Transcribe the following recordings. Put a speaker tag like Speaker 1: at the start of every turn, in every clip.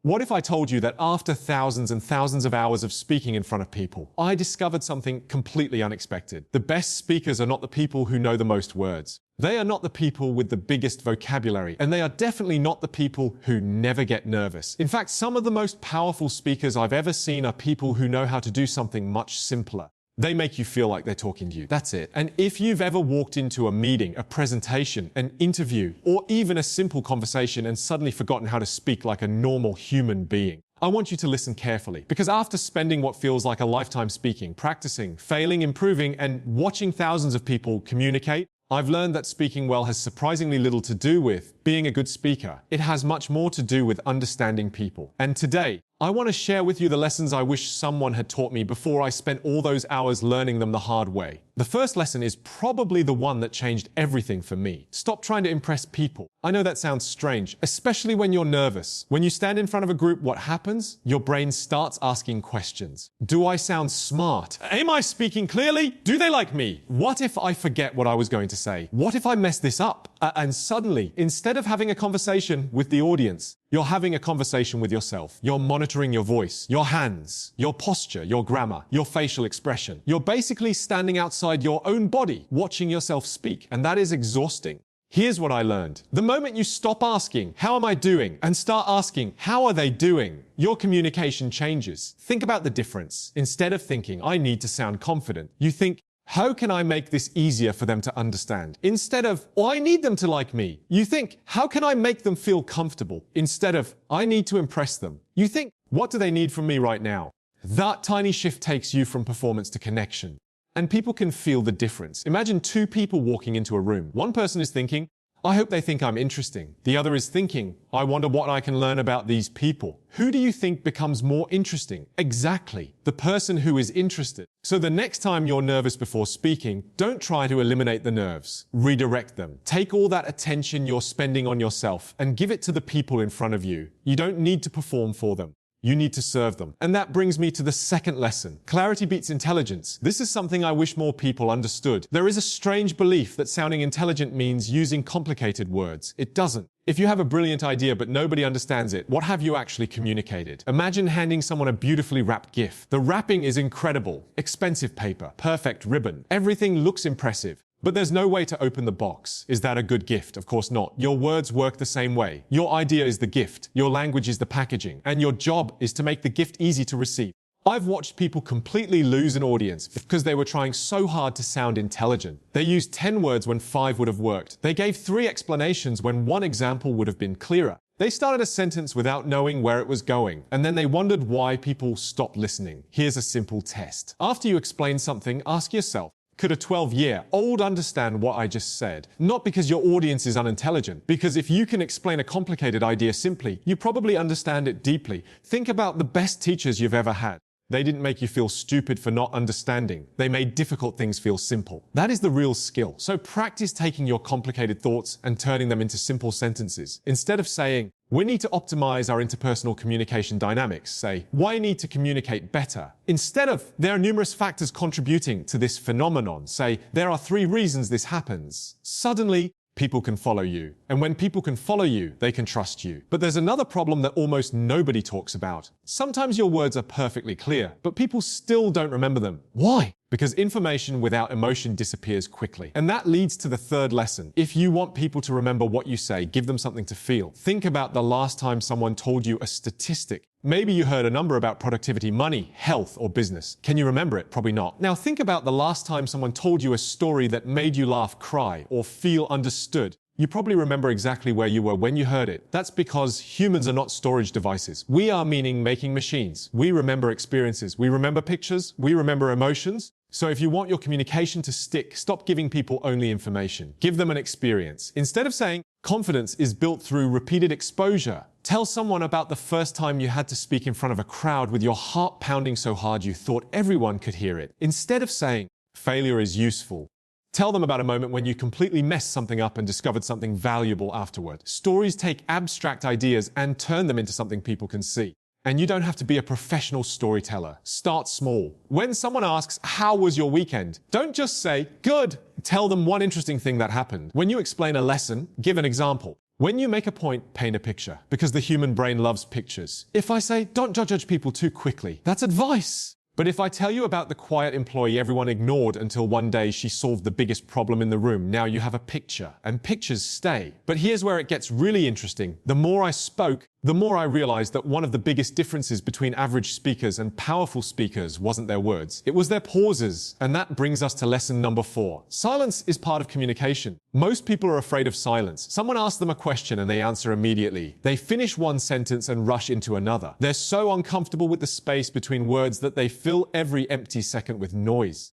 Speaker 1: What if I told you that after thousands and thousands of hours of speaking in front of people, I discovered something completely unexpected? The best speakers are not the people who know the most words. They are not the people with the biggest vocabulary, and they are definitely not the people who never get nervous. In fact, some of the most powerful speakers I've ever seen are people who know how to do something much simpler. They make you feel like they're talking to you. That's it. And if you've ever walked into a meeting, a presentation, an interview, or even a simple conversation and suddenly forgotten how to speak like a normal human being, I want you to listen carefully, because after spending what feels like a lifetime speaking, practicing, failing, improving, and watching thousands of people communicate, I've learned that speaking well has surprisingly little to do with being a good speaker. It has much more to do with understanding people. And today, I want to share with you the lessons I wish someone had taught me before I spent all those hours learning them the hard way. The first lesson is probably the one that changed everything for me. Stop trying to impress people. I know that sounds strange, especially when you're nervous. When you stand in front of a group, what happens? Your brain starts asking questions. Do I sound smart? Am I speaking clearly? Do they like me? What if I forget what I was going to say? What if I mess this up? And suddenly, instead of having a conversation with the audience, you're having a conversation with yourself. You're monitoring your voice, your hands, your posture, your grammar, your facial expression. You're basically standing outside your own body, watching yourself speak, and that is exhausting. Here's what I learned. The moment you stop asking, how am I doing, and start asking, how are they doing, your communication changes. Think about the difference. Instead of thinking, I need to sound confident, you think, how can I make this easier for them to understand? Instead of, oh, I need them to like me, you think, how can I make them feel comfortable? Instead of, I need to impress them, you think, what do they need from me right now? That tiny shift takes you from performance to connection. And people can feel the difference. Imagine two people walking into a room. One person is thinking, I hope they think I'm interesting. The other is thinking, I wonder what I can learn about these people. Who do you think becomes more interesting? Exactly, the person who is interested. So the next time you're nervous before speaking, don't try to eliminate the nerves. Redirect them. Take all that attention you're spending on yourself and give it to the people in front of you. You don't need to perform for them. You need to serve them. And that brings me to the second lesson. Clarity beats intelligence. This is something I wish more people understood. There is a strange belief that sounding intelligent means using complicated words. It doesn't. If you have a brilliant idea but nobody understands it, what have you actually communicated? Imagine handing someone a beautifully wrapped gift. The wrapping is incredible. Expensive paper, perfect ribbon. Everything looks impressive. But there's no way to open the box. Is that a good gift? Of course not. Your words work the same way. Your idea is the gift. Your language is the packaging. And your job is to make the gift easy to receive. I've watched people completely lose an audience because they were trying so hard to sound intelligent. They used 10 words when 5 would have worked. They gave 3 explanations when 1 example would have been clearer. They started a sentence without knowing where it was going, and then they wondered why people stopped listening. Here's a simple test. After you explain something, ask yourself, could a 12-year-old understand what I just said? Not because your audience is unintelligent, because if you can explain a complicated idea simply, you probably understand it deeply. Think about the best teachers you've ever had. They didn't make you feel stupid for not understanding. They made difficult things feel simple. That is the real skill. So practice taking your complicated thoughts and turning them into simple sentences. Instead of saying, we need to optimize our interpersonal communication dynamics, say, why need to communicate better? Instead of, there are numerous factors contributing to this phenomenon, say, there are 3 reasons this happens. Suddenly, people can follow you. And when people can follow you, they can trust you. But there's another problem that almost nobody talks about. Sometimes your words are perfectly clear, but people still don't remember them. Why? Because information without emotion disappears quickly. And that leads to the third lesson. If you want people to remember what you say, give them something to feel. Think about the last time someone told you a statistic. Maybe you heard a number about productivity, money, health, or business. Can you remember it? Probably not. Now think about the last time someone told you a story that made you laugh, cry, or feel understood. You probably remember exactly where you were when you heard it. That's because humans are not storage devices. We are meaning-making machines. We remember experiences. We remember pictures. We remember emotions. So if you want your communication to stick, stop giving people only information. Give them an experience. Instead of saying, confidence is built through repeated exposure, tell someone about the first time you had to speak in front of a crowd with your heart pounding so hard you thought everyone could hear it. Instead of saying, failure is useful, tell them about a moment when you completely messed something up and discovered something valuable afterward. Stories take abstract ideas and turn them into something people can see. And you don't have to be a professional storyteller. Start small. When someone asks, how was your weekend? Don't just say, good. Tell them one interesting thing that happened. When you explain a lesson, give an example. When you make a point, paint a picture, because the human brain loves pictures. If I say, don't judge people too quickly, that's advice. But if I tell you about the quiet employee everyone ignored until one day she solved the biggest problem in the room, now you have a picture, and pictures stay. But here's where it gets really interesting. The more I spoke, the more I realized that one of the biggest differences between average speakers and powerful speakers wasn't their words. It was their pauses. And that brings us to lesson number 4. Silence is part of communication. Most people are afraid of silence. Someone asks them a question and they answer immediately. They finish one sentence and rush into another. They're so uncomfortable with the space between words that they fill every empty second with noise.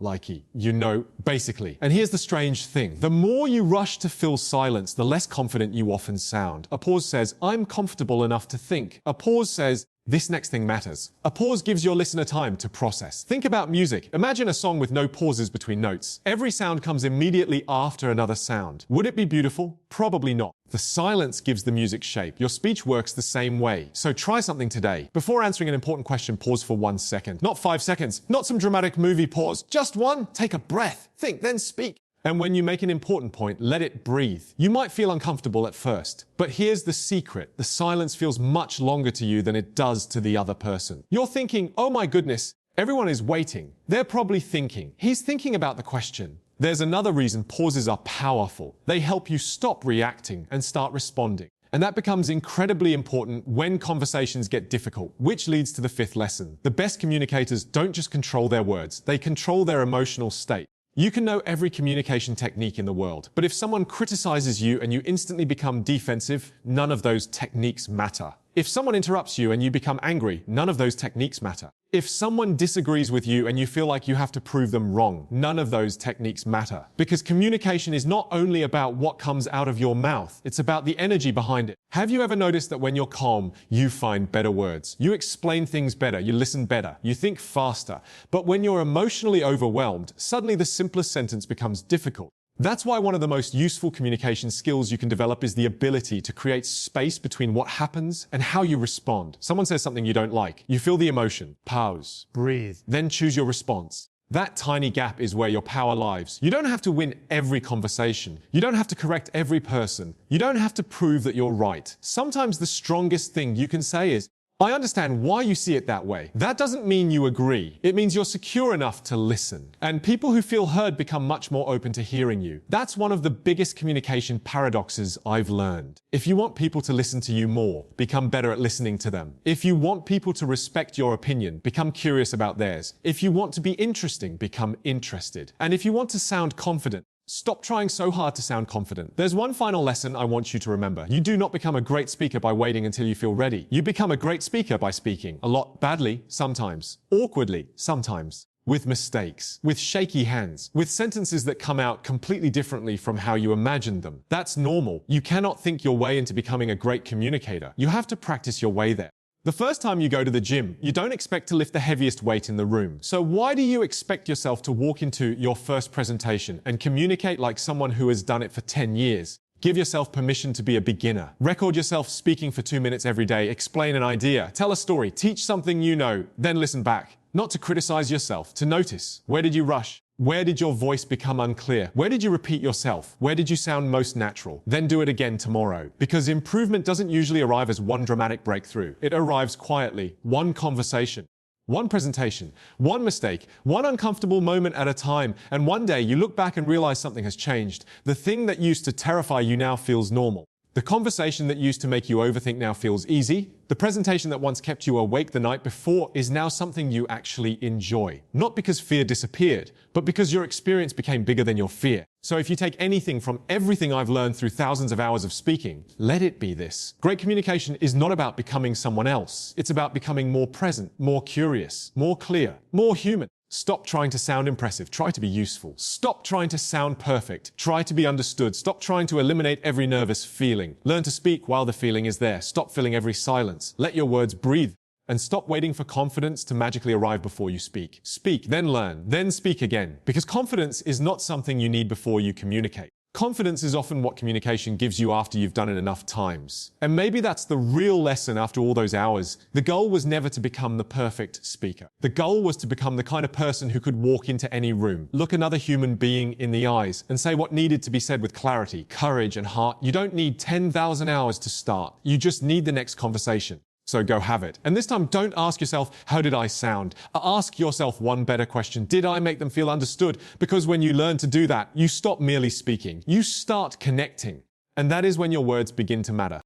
Speaker 1: Likey, basically. And here's the strange thing. The more you rush to fill silence, the less confident you often sound. A pause says, I'm comfortable enough to think. A pause says, this next thing matters. A pause gives your listener time to process. Think about music. Imagine a song with no pauses between notes. Every sound comes immediately after another sound. Would it be beautiful? Probably not. The silence gives the music shape. Your speech works the same way. So try something today. Before answering an important question, pause for 1 second. Not 5 seconds. Not some dramatic movie pause. Just one. Take a breath. Think, then speak. And when you make an important point, let it breathe. You might feel uncomfortable at first, but here's the secret. The silence feels much longer to you than it does to the other person. You're thinking, oh my goodness, everyone is waiting. They're probably thinking, he's thinking about the question. There's another reason pauses are powerful. They help you stop reacting and start responding. And that becomes incredibly important when conversations get difficult, which leads to the 5th lesson. The best communicators don't just control their words, they control their emotional state. You can know every communication technique in the world, but if someone criticizes you and you instantly become defensive, none of those techniques matter. If someone interrupts you and you become angry, none of those techniques matter. If someone disagrees with you and you feel like you have to prove them wrong, none of those techniques matter. Because communication is not only about what comes out of your mouth, it's about the energy behind it. Have you ever noticed that when you're calm, you find better words? You explain things better, you listen better, you think faster. But when you're emotionally overwhelmed, suddenly the simplest sentence becomes difficult. That's why one of the most useful communication skills you can develop is the ability to create space between what happens and how you respond. Someone says something you don't like. You feel the emotion. Pause. Breathe. Then choose your response. That tiny gap is where your power lies. You don't have to win every conversation. You don't have to correct every person. You don't have to prove that you're right. Sometimes the strongest thing you can say is, I understand why you see it that way. That doesn't mean you agree. It means you're secure enough to listen. And people who feel heard become much more open to hearing you. That's one of the biggest communication paradoxes I've learned. If you want people to listen to you more, become better at listening to them. If you want people to respect your opinion, become curious about theirs. If you want to be interesting, become interested. And if you want to sound confident, stop trying so hard to sound confident. There's one final lesson I want you to remember. You do not become a great speaker by waiting until you feel ready. You become a great speaker by speaking. A lot badly, sometimes. Awkwardly, sometimes. With mistakes. With shaky hands. With sentences that come out completely differently from how you imagined them. That's normal. You cannot think your way into becoming a great communicator. You have to practice your way there. The first time you go to the gym, you don't expect to lift the heaviest weight in the room. So why do you expect yourself to walk into your first presentation and communicate like someone who has done it for 10 years? Give yourself permission to be a beginner. Record yourself speaking for 2 minutes every day. Explain an idea. Tell a story. Teach something you know. Then listen back. Not to criticize yourself, to notice. Where did you rush? Where did your voice become unclear? Where did you repeat yourself? Where did you sound most natural? Then do it again tomorrow. Because improvement doesn't usually arrive as one dramatic breakthrough. It arrives quietly. One conversation. One presentation. One mistake. One uncomfortable moment at a time. And one day you look back and realize something has changed. The thing that used to terrify you now feels normal. The conversation that used to make you overthink now feels easy. The presentation that once kept you awake the night before is now something you actually enjoy. Not because fear disappeared, but because your experience became bigger than your fear. So if you take anything from everything I've learned through thousands of hours of speaking, let it be this. Great communication is not about becoming someone else. It's about becoming more present, more curious, more clear, more human. Stop trying to sound impressive. Try to be useful. Stop trying to sound perfect. Try to be understood. Stop trying to eliminate every nervous feeling. Learn to speak while the feeling is there. Stop filling every silence. Let your words breathe. And stop waiting for confidence to magically arrive before you speak. Speak, then learn, then speak again. Because confidence is not something you need before you communicate. Confidence is often what communication gives you after you've done it enough times. And maybe that's the real lesson after all those hours. The goal was never to become the perfect speaker. The goal was to become the kind of person who could walk into any room, look another human being in the eyes, and say what needed to be said with clarity, courage, and heart. You don't need 10,000 hours to start. You just need the next conversation. So go have it. And this time, don't ask yourself, how did I sound? Ask yourself one better question. Did I make them feel understood? Because when you learn to do that, you stop merely speaking. You start connecting. And that is when your words begin to matter.